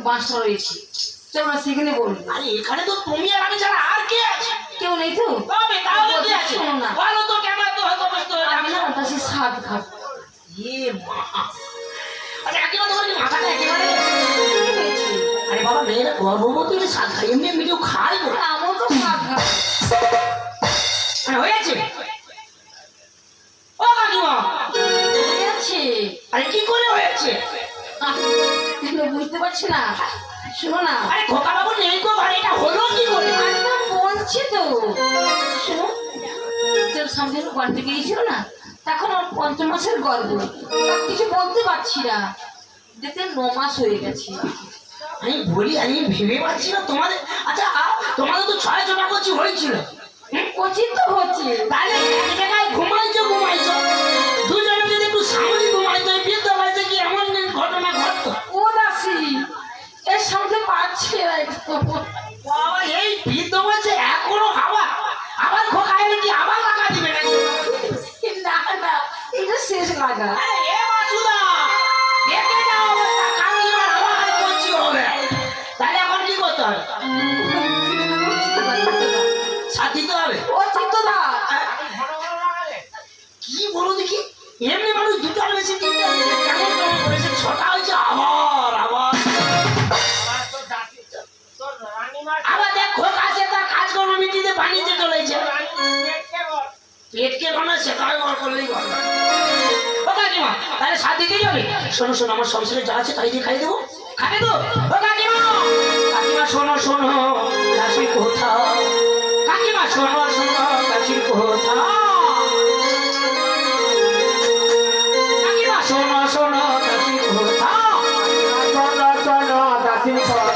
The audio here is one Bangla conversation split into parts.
বাঁশটা রয়েছে, চলো সেখানে বলবো। আরে এখানে তো তুমি আর আমি ছাড়া আর কে আছে? কেউ নেই তো? তবে তাহলে কি আছে? শোনো না, বলো তো কেন তো হয়তো ব্যস্ত হয়ে আমি না ওটা সেই স্বাদ খাবো। এ মা, আচ্ছা একেবারে তোমার কি মাথাটা একেবারে? কি হয়েছে? আরে বাবা মেয়েরা গর্ভবতী হলে স্বাদ খায়, এমনি এমনি কেউ খায় না। আমিও তো স্বাদ খাবো। মানে হয়েছে ও কাকিমা? হয়েছে? আরে কি করে হয়েছে? এগুলো বুঝতে পারছি না। শোনো না, আরে খোকা বাবু নেই গো ঘরে, এটা হলো কি করে? আরে না বলছি তো, শোনো, তোর সামনে গল্পে গিয়েছিল না, তখন ওর ৫ মাসের গল্প, কিছু বলতে পারছি না, দেখতে ৯ মাস হয়ে গেছে। আমি বলি আমি ভেবে পাচ্ছি না তোমাদের। আচ্ছা তোমাদের তো ৬ জনা করছি হয়েছিল, কচিত তো হচ্ছে। তাহলে এক জায়গায় ঘুমাইছো দুজনে যদি একটু সামনে ঘুমাইতো এই বৃদ্ধ বাড়িতে কি এমন ঘটনা ঘটতো? ও দাসি এর সামনে পাচ্ছে না বাবা এই বৃদ্ধ বলছে এখনো হাওয়া আবার খোকা এলে কি আবার লাগা দিবে নাকি? না না, এটা শেষ লাগা। এ মাসুদা দেখে যাও অবস্থা, কাকিমার আওয়াজ করছি হবে। তাহলে এখন কি করতে হবে? সাথ দিতে হবে। ও চিত্তদা, কি বলো দেখি, এমনি মানুষ দুটার বেশি তিনটা কেমন কেমন করেছে, ৬টা হয়েছে আবার আবার আবার দেখ খোকা আছে তার কাজকর্ম মিটিতে বাণিজ্যে চলেছে। পেটকে বানা সেটাই বার করলেই ভালো। ও কাকিমা তাহলে সাথ দিতে যাবে? শোনো শোনো আমার সংসারে যা আছে তাই দিয়ে খাই দেবো, খাবে তো? ও কাকিমা, কাকিমা শোনো শোনো কাশির কোথা, কাকিমা শোনো শোনো কাশির কোথা, কাকিমা শোনো শোনো কাশির কোথা, শোনো শোনো কাশির কোথা।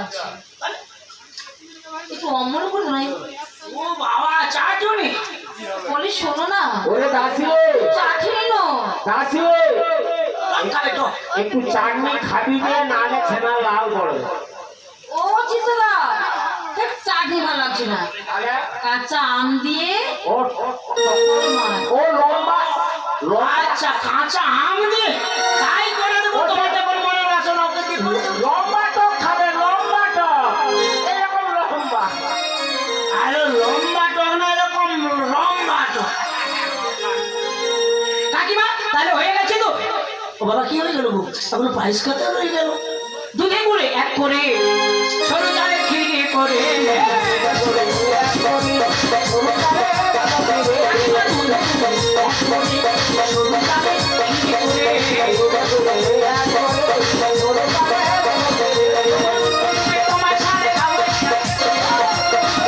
আছে একটু অমন করে নাই ও বাবা চাটুনি বলি শোনো না ওরে দাসি চাটনি নো দাসি খাবে তো একটু চাটনি খাবি নে নালে ছেনা লাল পড়ে ও চিতলা ঠিক চাটনি ভালো লাগছে না আরে কাঁচা আম দিয়ে ও নয়। ও লম্বা আচ্ছা কাঁচা আম দিয়ে তাই করে দেবো তোমার যখন মনে রাখো না ওকে দিয়ে করে দেবো। লম্বা তো খাবে লম্বা তো এরকম লম্বা আরে লম্বা টক না এরকম লম্বা টক কাকিমা তাহলে হয়ে গেছে তো ও বাবা কি হয়ে গেল গো এখনো পায়েস খাতে রয়ে গেল দুধে গুলে এক করে সরু জালে খিরিয়ে করে তোমার সাথে খাবো তোমার সাথে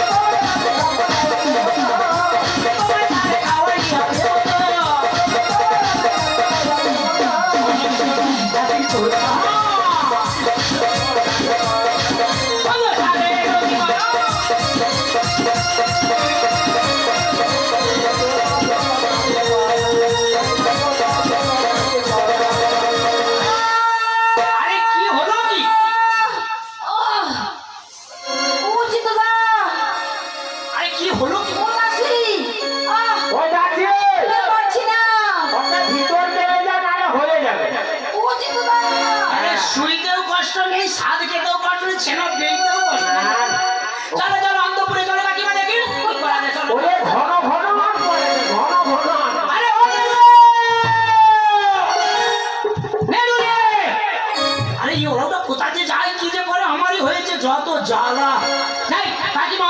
আরে কি হলো কি ওহ! ও চিতলা আরে কি হলো কি ও দাসি ওই দাসি বলতে পারছি না ওটা ভিতর দিয়ে যা নালে হয়ে যাবে ও চিতলা আরে শুইতেও কষ্ট নেই স্বাদ খেতেও কষ্ট নেই ছেনা বেইতেও কষ্ট নেই চলো চলো অন্তপুরে চলো কাকিমা দেখি কি করা যায় চলো ওরে ঘন ঘন আম পড়ে ঘন ঘন আম। আরে ও নেড়ু রে আরে এই ওরা কোথা যে যায় কি যে করে আমারই হয়েছে যত জ্বালা যাই কাকিমা